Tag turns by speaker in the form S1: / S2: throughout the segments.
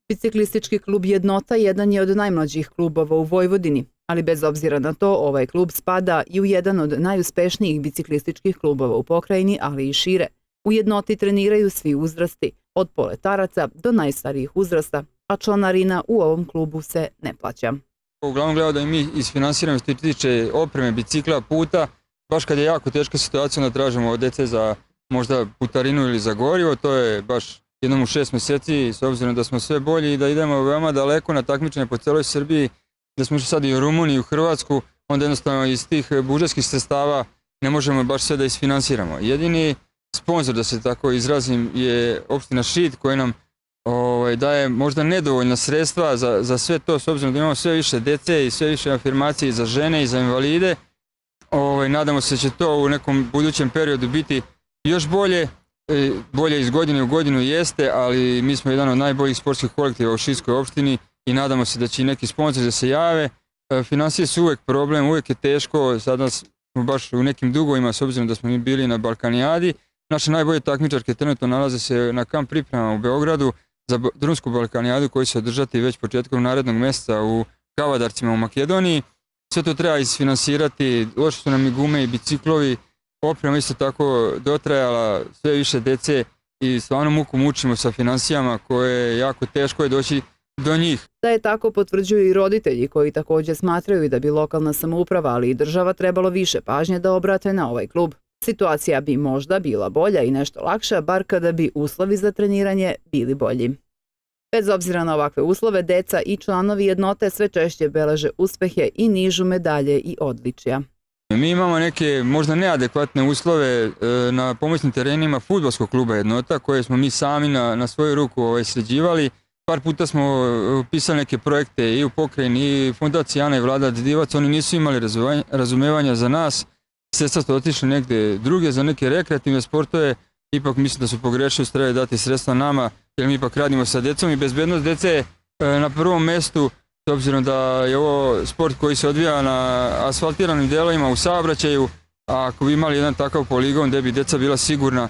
S1: Biciklistički klub Jednota jedan je od najmlađih klubova u Vojvodini, ali bez obzira na to, ovaj klub spada i u jedan od najuspešnijih biciklističkih klubova u pokrajini, ali i šire. U Jednoti treniraju svi uzrasti, od poletaraca do najstarijih uzrasta, a članarina u ovom klubu se ne plaća.
S2: Uglavnom gledamo da i mi isfinansiramo što se tiče opreme, bicikla, puta. Baš kad je jako teška situacija, onda tražimo od dece za možda putarinu ili za gorivo. To je baš jednom u 6 mjeseci, s obzirom da smo sve bolji i da idemo veoma daleko na takmičenje po celoj Srbiji, da smo išli sad i u Rumuniju i u Hrvatsku, onda jednostavno iz tih budžetskih sredstava ne možemo baš sve da isfinansiramo. Jedini sponzor, da se tako izrazim, je opština Šid koji nam daje možda nedovoljna sredstva za sve to, s obzirom da imamo sve više dece i sve više afirmacije za žene i za invalide. Nadamo se da će to u nekom budućem periodu biti još bolje. Bolje iz godine u godinu jeste, ali mi smo jedan od najboljih sportskih kolektiva u Šidskoj opštini i nadamo se da će i neki sponzori da se jave. Finansije su uvek problem, uvek je teško, sada smo baš u nekim dugovima s obzirom da smo mi bili na Balkanijadi. Naše najbolje takmičarke trenutno nalaze se na kamp pripremama u Beogradu za drumsku Balkanijadu koji će se održati već početkom narednog mjeseca u Kavadarcima u Makedoniji. Sve to treba isfinansirati, loše su nam i gume i biciklovi, oprema isto tako dotrajala, sve više dece i stvarno muku mučimo sa finansijama koje je jako teško je doći do njih.
S1: Da je tako potvrđuju i roditelji koji također smatraju da bi lokalna samouprava, ali i država trebalo više pažnje da obrate na ovaj klub. Situacija bi možda bila bolja i nešto lakša, bar kada bi uslovi za treniranje bili bolji. Bez obzira na ovakve uslove, deca i članovi Jednote sve češće beleže uspehe i nižu medalje i odličja.
S2: Mi imamo neke možda neadekvatne uslove na pomoćnim terenima fudbalskog kluba Jednota koje smo mi sami na svoju ruku sređivali. Par puta smo pisali neke projekte i u pokrajini i fondaciji Ana i Vlada Divac, oni nisu imali razumevanja za nas. Sredstva su otišli negde druge za neke rekreativne sportove, ipak mislim da su pogrešili, trebali dati sredstva nama jer mi ipak radimo sa decom i bezbednost dece je na prvom mestu. S obzirom da je ovo sport koji se odvija na asfaltiranim delovima u saobraćaju, a ako bi imali jedan takav poligon gde bi deca bila sigurna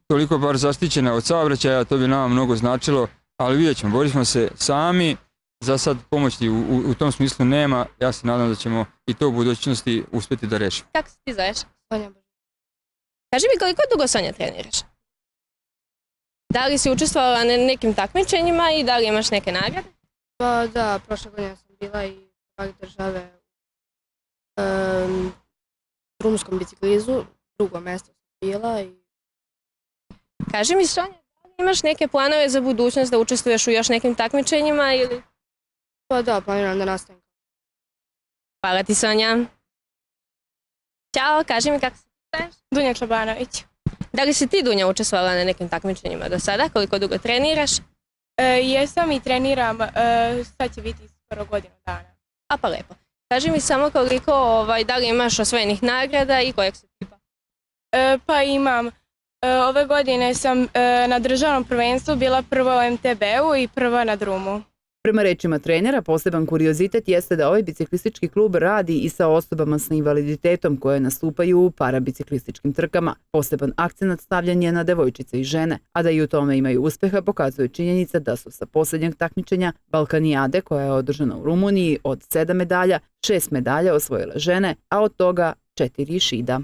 S2: koliko bar zaštićena od saobraćaja, to bi nama mnogo značilo, ali vidjet ćemo, borimo se sami, za sad pomoći u tom smislu nema, ja se nadam da ćemo i to u budućnosti uspjeti da rešimo.
S3: Kako se ti zoveš? Sonja. Kaži mi koliko dugo, Sonja, treniraš? Da li si učestvovala na nekim takmičenjima i da li imaš neke nagrade?
S4: Pa da, prošle godine sam bila i prvak države u drumskom biciklizu, drugo mjesto sam bila.
S3: Kaži mi, Sonja, da li imaš neke planove za budućnost da učestvuješ u još nekim takmičenjima ili?
S4: Pa da, planiram da nastavim.
S3: Hvala ti, Sonja. Ćao, kaži mi kako se zoveš?
S5: Dunja Čobanović.
S3: Da li si ti, Dunja, učestvovala na nekim takmičenjima do sada? Koliko dugo treniraš?
S5: Jesam i treniram, sad će biti skoro godinu dana.
S3: A pa lepo. Kaži mi samo koliko, da li imaš osvojenih nagrada i kojeg se tipa?
S5: Pa imam. Ove godine sam na državnom prvenstvu bila prva u MTB-u i prva na drumu.
S1: Prema rečima trenera, poseban kuriozitet jeste da ovaj biciklistički klub radi i sa osobama sa invaliditetom koje nastupaju u parabiciklističkim trkama. Poseban akcenat stavljen je na devojčice i žene, a da i u tome imaju uspeha pokazuje činjenica da su sa posljednjeg takmičenja Balkanijade, koja je održana u Rumuniji, od 7 medalja, 6 medalja osvojile žene, a od toga 4 Šida.